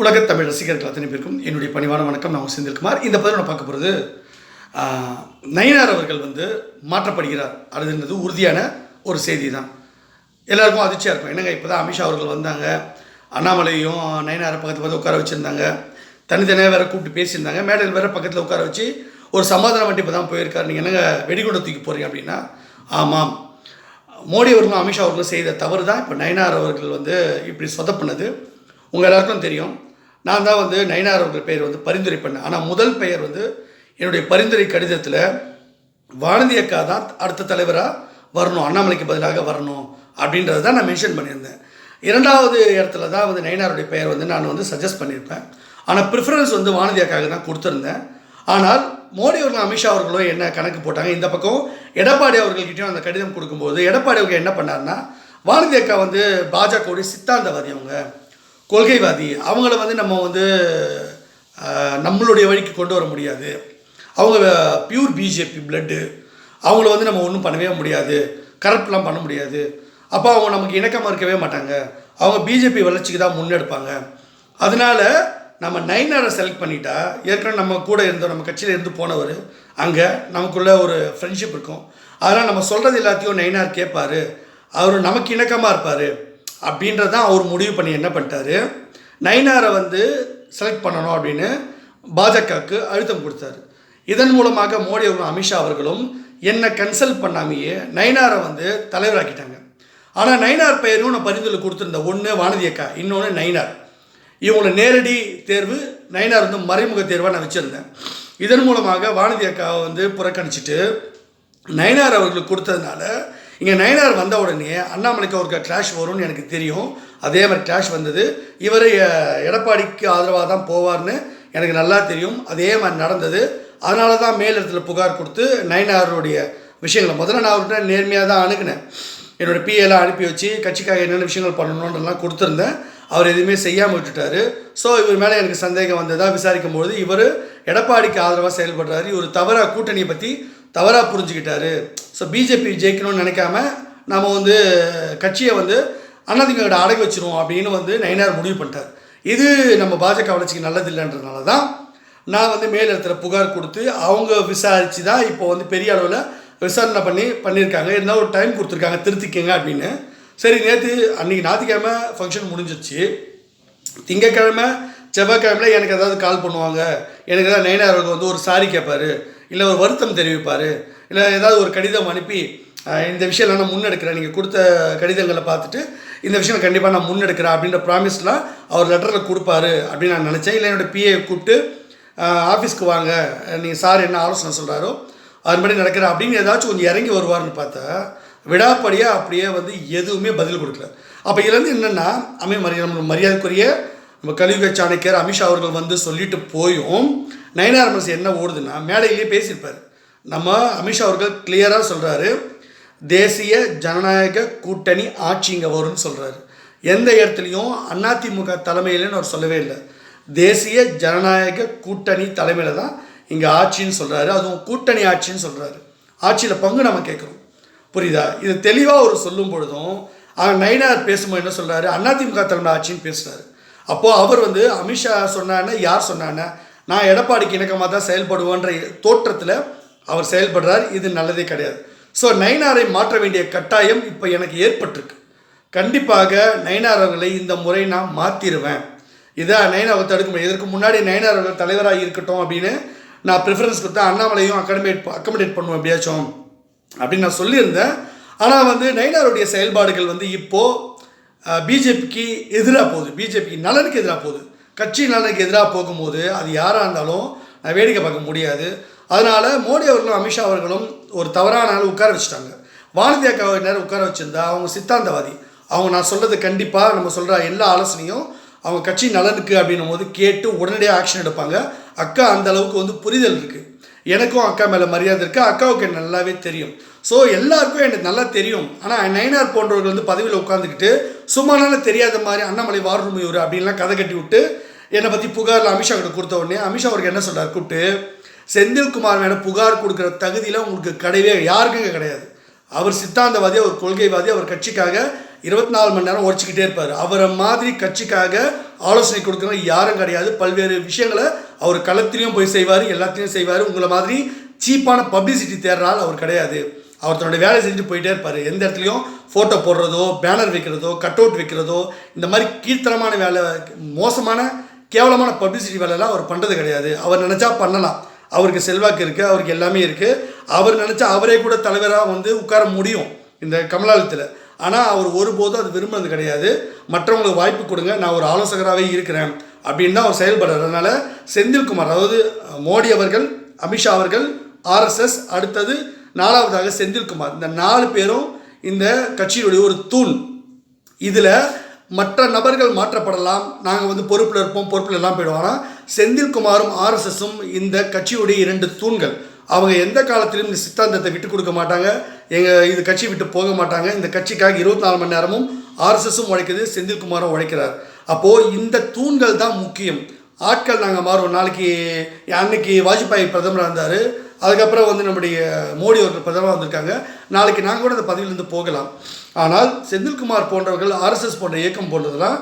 உலகத் தமிழ் ரசிகர்கள் அத்தனை பேருக்கும் என்னுடைய பணிவான வணக்கம். நான் செந்தில்குமார். இந்த பதிவு நான் பார்க்க போகிறது நயினார் அவர்கள் மாற்றப்படுகிறார் அதுன்றது உறுதியான ஒரு செய்தி தான். எல்லாருக்கும் அதிர்ச்சியாக இருக்கும். என்னங்க இப்போ தான் அமித்ஷா அவர்கள் வந்தாங்க, அண்ணாமலையும் நயினாரை பக்கத்தில் உட்கார வச்சுருந்தாங்க, தனித்தனியாக வேறு கூப்பிட்டு பேசியிருந்தாங்க, மேடையில் வேறு பக்கத்தில் உட்கார வச்சு ஒரு சமாதானம் வண்டி இப்போ தான் போயிருக்காரு. நீங்கள் என்னங்க வெடிகுண்டை தூக்கி போகிறீங்க அப்படின்னா, ஆமாம், மோடி அவர்களும் அமித்ஷா அவர்களும் செய்த தவறு தான் இப்போ நயினார் அவர்கள் இப்படி சொதப்பினது. உங்கள் எல்லாருக்கும் தெரியும். நான் தான் நயினார் அவர்கள் பெயர் பரிந்துரை பண்ணேன். ஆனால் முதல் பெயர் என்னுடைய பரிந்துரை கடிதத்தில் வானதி அக்கா தான் அடுத்த தலைவராக வரணும், அண்ணாமலைக்கு பதிலாக வரணும் அப்படின்றத தான் நான் மென்ஷன் பண்ணியிருந்தேன். இரண்டாவது இடத்துல தான் நயினாருடைய பெயர் நான் சஜஸ்ட் பண்ணியிருப்பேன். ஆனால் ப்ரிஃபரன்ஸ் வானதி அக்காவுக்கு தான் கொடுத்துருந்தேன். ஆனால் மோடி அவர்களும் அமித்ஷா அவர்களும் என்ன கணக்கு போட்டாங்க, இந்த பக்கம் எடப்பாடி அவர்கள்கிட்டையும் அந்த கடிதம் கொடுக்கும்போது எடப்பாடி அவர்கள் என்ன பண்ணார்னா, வானதி அக்கா பாஜகவுடைய சித்தாந்தவாதி, அவங்க கொள்கைவாதி, அவங்கள நம்ம நம்மளுடைய வழிக்கு கொண்டு வர முடியாது, அவங்க பியூர் பிஜேபி பிளட்டு, அவங்கள நம்ம ஒன்றும் பண்ணவே முடியாது, கரப்ட்லாம் பண்ண முடியாது, அப்போ அவங்க நமக்கு இணக்கமாக இருக்கவே மாட்டாங்க, அவங்க பிஜேபி வளர்ச்சிக்கு தான் முன்னெடுப்பாங்க, அதனால் நம்ம நயினாரை செலக்ட் பண்ணிட்டா, ஏற்கனவே நம்ம கூட இருந்தோம், நம்ம கட்சியில் இருந்து போனவர், அங்கே நமக்குள்ளே ஒரு ஃப்ரெண்ட்ஷிப் இருக்கும், அதனால் நம்ம சொல்கிறது எல்லாத்தையும் நயினார் கேட்பார், அவர் நமக்கு இணக்கமாக இருப்பார் அப்படின்றதான் அவர் முடிவு பண்ணி என்ன பண்ணிட்டாரு, நயினாரை செலக்ட் பண்ணணும் அப்படின்னு பாஜகவுக்கு அழுத்தம் கொடுத்தாரு. இதன் மூலமாக மோடி அவர்களும் அமித்ஷா அவர்களும் என்னை கன்சல்ட் பண்ணாமையே நயினாரை தலைவராக்கிட்டாங்க. ஆனால் நயினார் பெயரும் நான் பரிந்துரை கொடுத்துருந்தேன். ஒன்று வானதி அக்கா, இன்னொன்று நயினார். இவங்கள நேரடி தேர்வு, நயினார் மறைமுக தேர்வாக நான் வச்சுருந்தேன். இதன் மூலமாக வானதி அக்காவை புறக்கணிச்சிட்டு நயினார் அவர்களுக்கு கொடுத்ததுனால இங்கே நயினார் வந்த உடனே அண்ணாமலைக்கு அவருக்கு கிளாஷ் வரும்னு எனக்கு தெரியும். அதே மாதிரி கிளாஷ் வந்தது. இவர் எடப்பாடிக்கு ஆதரவாக தான் போவார்னு எனக்கு நல்லா தெரியும். அதே மாதிரி நடந்தது. அதனால தான் மேலிடத்தில் புகார் கொடுத்து நயினாருடைய விஷயங்களை முதல்ல நான் அவர்கிட்ட நேர்மையாக தான் அணுகினேன். என்னோடய பிஏலாம் அனுப்பி வச்சு கட்சிக்காக என்னென்ன விஷயங்கள் பண்ணணுன்றலாம் கொடுத்துருந்தேன். அவர் எதுவுமே செய்யாமல் விட்டுட்டார். ஸோ இவர் மேலே எனக்கு சந்தேகம் வந்ததாக விசாரிக்கும்பொழுது இவர் எடப்பாடிக்கு ஆதரவாக செயல்படுறாரு, இவர் தவறாக கூட்டணியை பற்றி தவறாக புரிஞ்சுக்கிட்டாரு. ஸோ பிஜேபி ஜெயிக்கணும்னு நினைக்காம நம்ம கட்சியை அதிமுக அடக்கி வச்சிருவோம் அப்படின்னு நயினார் முடிவு பண்ணிட்டார். இது நம்ம பாஜக வளர்ச்சிக்கு நல்லது இல்லைன்றதுனால தான் நான் மேலிடத்தில் புகார் கொடுத்து அவங்க விசாரித்து தான் இப்போ பெரிய அளவில் விசாரணை பண்ணியிருக்காங்க. இருந்தால் ஒரு டைம் கொடுத்துருக்காங்க, திருத்திக்கங்க அப்படின்னு. சரி, நேற்று அன்றைக்கி ஞாயிற்றுக்கிழமை ஃபங்க்ஷன் முடிஞ்சிருச்சு. திங்கக்கிழமை செவ்வாய்க்கிழமையில் எனக்கு ஏதாவது கால் பண்ணுவாங்க, எனக்கு ஏதாவது நயினார் அவர்கள் ஒரு சாரி கேட்பார், இல்லை ஒரு வருத்தம் தெரிவிப்பார், இல்லை ஏதாவது ஒரு கடிதம் அனுப்பி இந்த விஷயம்லாம் நான் முன்னெடுக்கிறேன், நீங்கள் கொடுத்த கடிதங்களை பார்த்துட்டு இந்த விஷயம் கண்டிப்பாக நான் முன்னெடுக்கிறேன் அப்படின்ற ப்ராமிஸ்லாம் அவர் லெட்டரில் கொடுப்பாரு அப்படின்னு நான் நினச்சேன். இல்லை என்னோடய பிஏ கூப்பிட்டு ஆஃபீஸ்க்கு வாங்க, நீங்கள் சார் என்ன ஆலோசனை சொல்கிறாரோ அது மாதிரி நடக்கிற அப்படின்னு ஏதாச்சும் கொஞ்சம் இறங்கி வருவார்னு பார்த்தா விடாப்படியாக அப்படியே எதுவுமே பதில் கொடுக்கல. அப்போ இதுலேருந்து என்னென்னா, நம்ம மரியாதைக்குரிய நம்ம கலியுக சாணக்கியர் அமித்ஷா அவர்கள் சொல்லிட்டு போயும் நயினார் மனசு என்ன ஓடுதுன்னா, மேடையிலேயே பேசியிருப்பார். நம்ம அமித்ஷா அவர்கள் கிளியராக சொல்கிறாரு, தேசிய ஜனநாயக கூட்டணி ஆட்சி இங்கே வரும்னு சொல்கிறாரு. எந்த இடத்துலையும் அதிமுக தலைமையிலன்னு அவர் சொல்லவே இல்லை, தேசிய ஜனநாயக கூட்டணி தலைமையில் தான் இங்கே ஆட்சின்னு சொல்கிறாரு. அதுவும் கூட்டணி ஆட்சின்னு சொல்கிறாரு. ஆட்சியில் பங்கு நம்ம கேட்குறோம், புரியுதா? இது தெளிவாக அவர் சொல்லும் பொழுதும் நயினார் பேசும்போது என்ன சொல்கிறாரு, அதிமுக தலைமை ஆட்சின்னு பேசுகிறாரு. அப்போது அவர் அமித்ஷா சொன்னான்னா யார் சொன்னான்னா, நான் எடப்பாடிக்கு இணக்கமாக தான் செயல்படுவோன்ற தோற்றத்தில் அவர் செயல்படுறார். இது நல்லதே கிடையாது. ஸோ நயினாரை மாற்ற வேண்டிய கட்டாயம் இப்போ எனக்கு ஏற்பட்டிருக்கு. கண்டிப்பாக நயினார் அவர்களை இந்த முறை நான் மாற்றிடுவேன். இதை நயினார் அவர்கள் தடுக்க முடியும். இதற்கு முன்னாடி நயினார் அவர்கள் தலைவராக இருக்கட்டும் அப்படின்னு நான் ப்ரிஃபரன்ஸ் கொடுத்தேன். அண்ணாமலையும் அக்கமடேட் பண்ணுவேன் எப்படியாச்சும் அப்படின்னு நான் சொல்லியிருந்தேன். ஆனால் நயினாருடைய செயல்பாடுகள் இப்போது பிஜேபிக்கு எதிராக போகுது, பிஜேபிக்கு நலனுக்கு எதிராக போகுது, கட்சி நலனுக்கு எதிராக போகும்போது அது யாராக இருந்தாலும் நான் வேடிக்கை பார்க்க முடியாது. அதனால் மோடி அவர்களும் அமித்ஷா அவர்களும் ஒரு தவறான ஆள் உட்கார வச்சுட்டாங்க. வானதி அக்காவை நேரம் உட்கார வச்சுருந்தா அவங்க சித்தாந்தவாதி, அவங்க நான் சொல்கிறது கண்டிப்பாக நம்ம சொல்கிற எல்லா ஆலோசனையும் அவங்க கட்சி நலனுக்கு அப்படின்னும் போது கேட்டு உடனடியாக ஆக்ஷன் எடுப்பாங்க. அக்கா அந்த அளவுக்கு புரிதல் இருக்குது. எனக்கும் அக்கா மேலே மரியாதை இருக்குது, அக்காவுக்கு எனக்கு நல்லாவே தெரியும். ஸோ எல்லாருக்கும் எனக்கு நல்லா தெரியும். ஆனால் நயினார் போன்றவர்கள் பதவியில் உட்காந்துக்கிட்டு சும்மானால தெரியாத மாதிரி அண்ணாமலை வாரூமியூர் அப்படின்லாம் கதை கட்டி விட்டு என்னை பற்றி புகாரில் அமித்ஷா கிட்ட கொடுத்த உடனே அமித்ஷா அவருக்கு என்ன சொல்கிறார், கூப்பிட்டு செந்தில்குமார் மேலே புகார் கொடுக்குற தகுதியில் உங்களுக்கு கிடையவே யாருக்குங்க கிடையாது. அவர் சித்தாந்தவாதி, அவர் கொள்கைவாதி, அவர் கட்சிக்காக 24 மணி நேரம் உழைச்சிக்கிட்டே இருப்பார். அவரை மாதிரி கட்சிக்காக ஆலோசனை கொடுக்குற யாரும் கிடையாது. பல்வேறு விஷயங்களை அவர் களத்திலையும் போய் செய்வார், எல்லாத்தையும் செய்வார். உங்களை மாதிரி சீப்பான பப்ளிசிட்டி தேடுறால் அவர் கிடையாது. அவர் தன்னுடைய வேலை செஞ்சுட்டு போயிட்டே இருப்பார். எந்த இடத்துலையும் ஃபோட்டோ போடுறதோ, பேனர் வைக்கிறதோ, கட் அவுட் வைக்கிறதோ, இந்த மாதிரி கீழ்த்தரமான வேலை, மோசமான கேவலமான பப்ளிசிட்டி வேலைலாம் அவர் பண்ணுறது கிடையாது. அவர் நினச்சா பண்ணலாம். அவருக்கு செல்வாக்கு இருக்குது, அவருக்கு எல்லாமே இருக்குது. அவர் நினச்சா அவரே கூட தலைவராக வந்து உட்கார முடியும் இந்த கமலாலயத்தில். ஆனால் அவர் ஒருபோதும் அது விரும்புறது கிடையாது. மற்றவங்களுக்கு வாய்ப்பு கொடுங்க, நான் ஒரு ஆலோசகராகவே இருக்கிறேன் அப்படின்னு தான் அவர் செயல்படுறார். அதனால் செந்தில்குமார், அதாவது மோடி அவர்கள், அமித்ஷா அவர்கள், ஆர்எஸ்எஸ், அடுத்தது 4வதாக செந்தில்குமார், இந்த 4 பேரும் இந்த கட்சியினுடைய ஒரு தூண். இதில் மற்ற நபர்கள் மாற்றப்படலாம், நாங்கள் வந்து பொறுப்பில் இருப்போம், பொறுப்பில் எல்லாம் போயிடுவோம். ஆனால் செந்தில்குமாரும் ஆர்எஸ்எஸும் இந்த கட்சியுடைய 2 தூண்கள். அவங்க எந்த காலத்திலும் இந்த சித்தாந்தத்தை விட்டு கொடுக்க மாட்டாங்க, இது கட்சி விட்டு போக மாட்டாங்க. இந்த கட்சிக்காக 24 மணி நேரமும் ஆர்எஸ்எஸும் உழைக்குது, செந்தில்குமாரும் உழைக்கிறார். அப்போது இந்த தூண்கள் தான் முக்கியம். ஆட்கள் நாங்கள் மாறுவோம். அன்னைக்கு வாஜ்பாய் பிரதமராக இருந்தார், அதுக்கப்புறம் வந்து நம்முடைய மோடி அவர்கள் பிரதமராக வந்திருக்காங்க. நாளைக்கு நாங்கள் கூட அந்த பதவியிலிருந்து போகலாம். ஆனால் செந்தில்குமார் போன்றவர்கள், ஆர்எஸ்எஸ் போன்ற இயக்கம் போன்றதெல்லாம்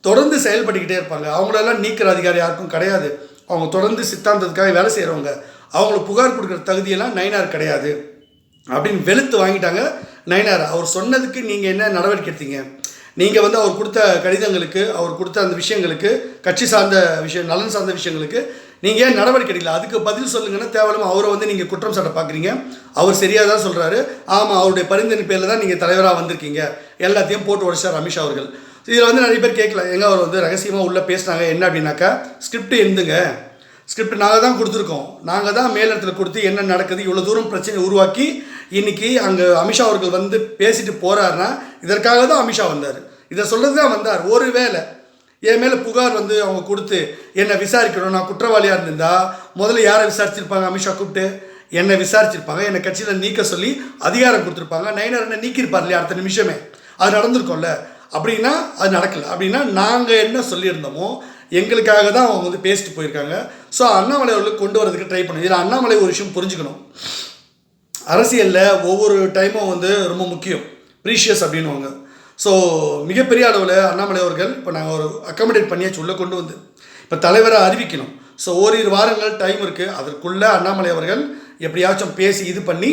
தொடர்ந்து செயல்பட்டுக்கிட்டே இருப்பாங்க. அவங்களெல்லாம் நீக்கிற அதிகாரம் யாருக்கும் கிடையாது. அவங்க தொடர்ந்து சித்தாந்தத்துக்காக வேலை செய்கிறவங்க. அவங்களுக்கு புகார் கொடுக்குற தகுதியெல்லாம் நயினார் கிடையாது அப்படின்னு வெளுத்து வாங்கிட்டாங்க நயினார். அவர் சொன்னதுக்கு நீங்கள் என்ன நடவடிக்கை எடுத்தீங்க? நீங்கள் வந்து அவர் கொடுத்த கடிதங்களுக்கு, அவர் கொடுத்த அந்த விஷயங்களுக்கு, கட்சி சார்ந்த விஷயம், நலன் சார்ந்த விஷயங்களுக்கு நீங்கள் ஏன் நடவடிக்கை எடுக்கல? அதுக்கு பதில் சொல்லுங்கன்னா தேவையில்லாமல் அவரை வந்து நீங்கள் குற்றம் சாட்ட பார்க்குறீங்க. அவர் சரியாக தான் சொல்கிறாரு. ஆமாம், அவருடைய பரிந்துரை பேரில் தான் நீங்கள் தலைவராக வந்திருக்கீங்க. எல்லாத்தையும் போட்டு உடைச்சார் அமித்ஷா அவர்கள். இதில் வந்து நிறைய பேர் கேட்கல, எங்கே அவர் வந்து ரகசியமாக உள்ளே பேசினாங்க. என்ன அப்படின்னாக்கா, ஸ்கிரிப்ட் எழுதுங்க, ஸ்கிரிப்ட் நாங்கள் தான் கொடுத்துருக்கோம், நாங்கள் தான் மேலிடத்தில் கொடுத்து என்ன நடக்குது, இவ்வளோ தூரம் பிரச்சனை உருவாக்கி இன்றைக்கி அங்கே அமித்ஷா அவர்கள் வந்து பேசிட்டு போகிறாருன்னா இதற்காக தான் அமித்ஷா வந்தார். இதை சொல்கிறது தான் வந்தார். ஒரு வேளை என் மேலே புகார் வந்து அவங்க கொடுத்து என்னை விசாரிக்கணும், நான் குற்றவாளியாக இருந்திருந்தா முதல்ல யாரை விசாரிச்சிருப்பாங்க? அமித்ஷா கூப்பிட்டு என்னை விசாரிச்சிருப்பாங்க, என்னை கட்சியில் நீக்க சொல்லி அதிகாரம் கொடுத்துருப்பாங்க. நயினார் என்ன நீக்கியிருப்பார் இல்லையா அடுத்த நிமிஷமே? அது நடந்திருக்கோம்ல. அப்படின்னா அது நடக்கலை. அப்படின்னா நாங்கள் என்ன சொல்லியிருந்தோமோ எங்களுக்காக தான் அவங்க வந்து பேசிட்டு போயிருக்காங்க. ஸோ அண்ணாமலை அவர்களுக்கு கொண்டு வரதுக்கு ட்ரை பண்ணுவோம். இதில் அண்ணாமலை ஒரு விஷயம் புரிஞ்சுக்கணும். அரசியலில் ஒவ்வொரு டைமும் வந்து ரொம்ப முக்கியம், ப்ரீஷியஸ் அப்படின்வாங்க. ஸோ மிகப்பெரிய அளவில் அண்ணாமலை அவர்கள் இப்போ நாங்கள் ஒரு அக்காமடேட் பண்ணியாச்சு, உள்ளே கொண்டு வந்து இப்போ தலைவரை அறிவிக்கணும். ஸோ ஓரிரு வாரங்கள் டைம் இருக்குது. அதற்குள்ளே அண்ணாமலை அவர்கள் எப்படியாச்சும் பேசி இது பண்ணி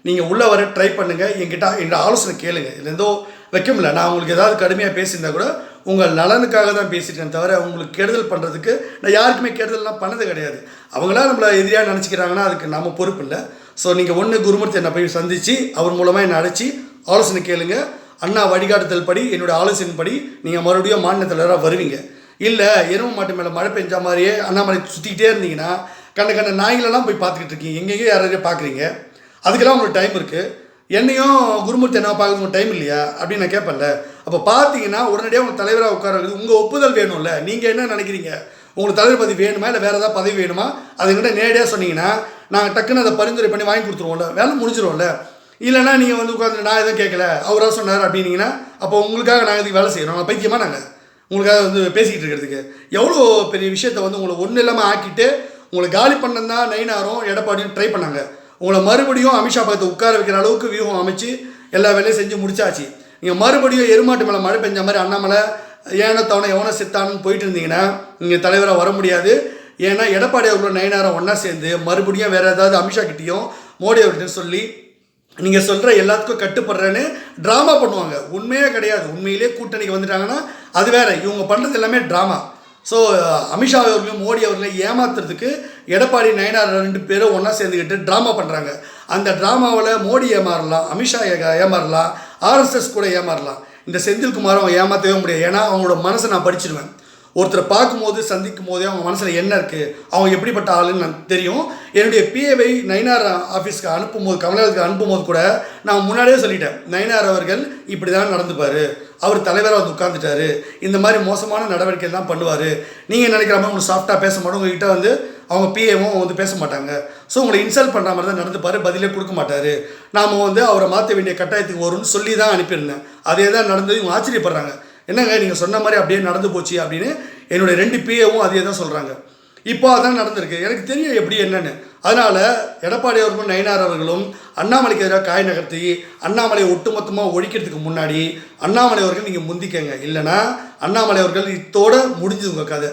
நீங்கள் உள்ளே வர ட்ரை பண்ணுங்கள். என்கிட்ட ஆலோசனை கேளுங்க. இதில் எந்தோ வைக்கமில்லை. நான் உங்களுக்கு ஏதாவது கடுமையாக பேசியிருந்தா கூட உங்கள் நலனுக்காக தான் பேசிட்டேன் தவிர உங்களுக்கு கெடுதல் பண்ணுறதுக்கு நான் யாருக்குமே கெடுதல்லாம் பண்ணது கிடையாது. அவங்களாம் நம்மளை எதிரியாக நினச்சிக்கிறாங்கன்னா அதுக்கு நம்ம பொறுப்பு இல்லை. ஸோ நீங்கள் ஒன்று குருமூர்த்தி என்னை போய் சந்தித்து அவர் மூலமாக என்னை அழைச்சி ஆலோசனை கேளுங்க. அண்ணா வழிகாட்டுதல் படி, என்னுடைய ஆலோசனைப்படி நீங்கள் மறுபடியும் மாநில தலைவராக வருவீங்க. இல்லை எரும மாட்டு மேலே மழை பெஞ்ச மாதிரியே அண்ணாமலை சுற்றிக்கிட்டே இருந்தீங்கன்னா கண்ட நாய்களெல்லாம் போய் பார்த்துக்கிட்டு இருக்கீங்க, எங்கெங்கே யாரையும் பார்க்குறீங்க. அதுக்கெல்லாம் உங்களுக்கு டைம் இருக்குது. என்னையும் குருமூர்த்தி என்ன பார்க்குறது உங்களுக்கு டைம் இல்லையா அப்படின்னு நான் கேட்பேன்ல. அப்போ பார்த்தீங்கன்னா உடனடியாக உங்கள் தலைவராக உட்கார வைக்கிறது உங்கள் ஒப்புதல் வேணும்ல. நீங்கள் என்ன நினைக்கிறீங்க? உங்களுக்கு தலைவர் பதவி வேணுமா இல்லை வேறு ஏதாவது பதவி வேணுமா? அதுக்கிட்ட நேரடியாக சொன்னீங்கன்னா நாங்கள் டக்குன்னு அதை பரிந்துரை பண்ணி வாங்கி கொடுத்துருவோம்ல, வேலை முடிஞ்சிடும்ல. இல்லைனா நீங்கள் வந்து உட்காந்து நான் எதுவும் கேட்கல, அவராக சொன்னார் அப்படின்னீங்கன்னா அப்போ உங்களுக்காக நாங்கள் இதுக்கு வேலை செய்கிறோம். நாங்கள் பைத்தியமாக நாங்கள் உங்களுக்காக வந்து பேசிக்கிட்டு இருக்கிறதுக்கு எவ்வளோ பெரிய விஷயத்தை வந்து உங்களை ஒன்றும் இல்லாமல் ஆக்கிட்டு உங்களை காலி பண்ணதான் தான் நயினாரும் எடப்பாடியும் ட்ரை பண்ணாங்க. உங்களை மறுபடியும் அமித்ஷா பக்கத்தை உட்கார வைக்கிற அளவுக்கு வியூகம் அமைச்சு எல்லா வேலையும் செஞ்சு முடிச்சாச்சு. நீங்கள் மறுபடியும் எருமாட்டு மேலே மழை பெஞ்ச மாதிரி அண்ணாமலை ஏனோ தவணை எவனோ செத்தானுன்னு போயிட்டு இருந்தீங்கன்னா நீங்கள் தலைவராக வர முடியாது. ஏன்னா எடப்பாடி அவர்களோட நயினாரம் ஒன்றா சேர்ந்து மறுபடியும் வேறு ஏதாவது அமித்ஷா கிட்டேயும் மோடி அவர்கிட்ட சொல்லி நீங்கள் சொல்கிற எல்லாத்துக்கும் கட்டுப்படுறேன்னு ட்ராமா பண்ணுவாங்க. உண்மையே கிடையாது. உண்மையிலே கூட்டணிக்கு வந்துட்டாங்கன்னா அது வேறு. இவங்க பண்ணுறது எல்லாமே ட்ராமா. ஸோ அமித்ஷா அவர்களையும் மோடி அவர்களையும் ஏமாத்துறதுக்கு எடப்பாடி நயினார் 2 பேரும் ஒன்றா சேர்ந்துக்கிட்டு ட்ராமா பண்ணுறாங்க. அந்த ட்ராமாவில் மோடி ஏமாறலாம், அமித்ஷா ஏமாறலாம், ஆர்எஸ்எஸ் கூட ஏமாறலாம். இந்த செந்தில்குமாரை அவங்க ஏமாற்றவே முடியாது. ஏன்னா அவங்களோட மனசை நான் படிச்சிடுவேன். ஒருத்தரை பார்க்கும்போது சந்திக்கும் போதே அவங்க மனசில் என்ன இருக்குது, அவங்க எப்படிப்பட்ட ஆளுன்னு எனக்கு தெரியும். என்னுடைய பிஏவை நயினார் ஆஃபீஸ்க்கு அனுப்பும்போது, கமலாலயத்துக்கு அனுப்பும்போது கூட நான் முன்னாடியே சொல்லிட்டேன், நயினார் அவர்கள் இப்படி தான் நடந்துப்பார், அவர் தலைவராக வந்து உட்காந்துட்டாரு, இந்த மாதிரி மோசமான நடவடிக்கை தான் பண்ணுவார். நீங்கள் நினைக்கிற மாதிரி உங்களுக்கு சாஃப்டாக பேச மாட்டோம், உங்கள்கிட்ட வந்து அவங்க பிஏவும் வந்து பேச மாட்டாங்க. ஸோ உங்களை இன்சல்ட் பண்ணுற மாதிரி தான் நடந்துப்பார், பதிலே கொடுக்க மாட்டார். நாம் வந்து அவரை மாற்ற வேண்டிய கட்டாயத்துக்கு வரும்னு சொல்லி தான் அனுப்பியிருந்தேன். அதே தான் நடந்தது. இவங்க ஆச்சரியப்படுறாங்க, என்னங்க நீங்கள் சொன்ன மாதிரி அப்படியே நடந்து போச்சு அப்படின்னு. என்னுடைய 2 பிஏவும் அதே தான் சொல்கிறாங்க. இப்போ அதான் நடந்திருக்கு. எனக்கு தெரியும் எப்படி என்னென்னு. அதனால் எடப்பாடி அவர்களும் நயினார் அவர்களும் அண்ணாமலைக்கு எதிராக காய் நகர்த்தி அண்ணாமலையை ஒட்டுமொத்தமாக ஒழிக்கிறதுக்கு முன்னாடி அண்ணாமலை அவர்கள் நீங்கள் முந்திக்கங்க, இல்லைனா அண்ணாமலை அவர்கள் இத்தோடு முடிஞ்சு உங்கள் கதை.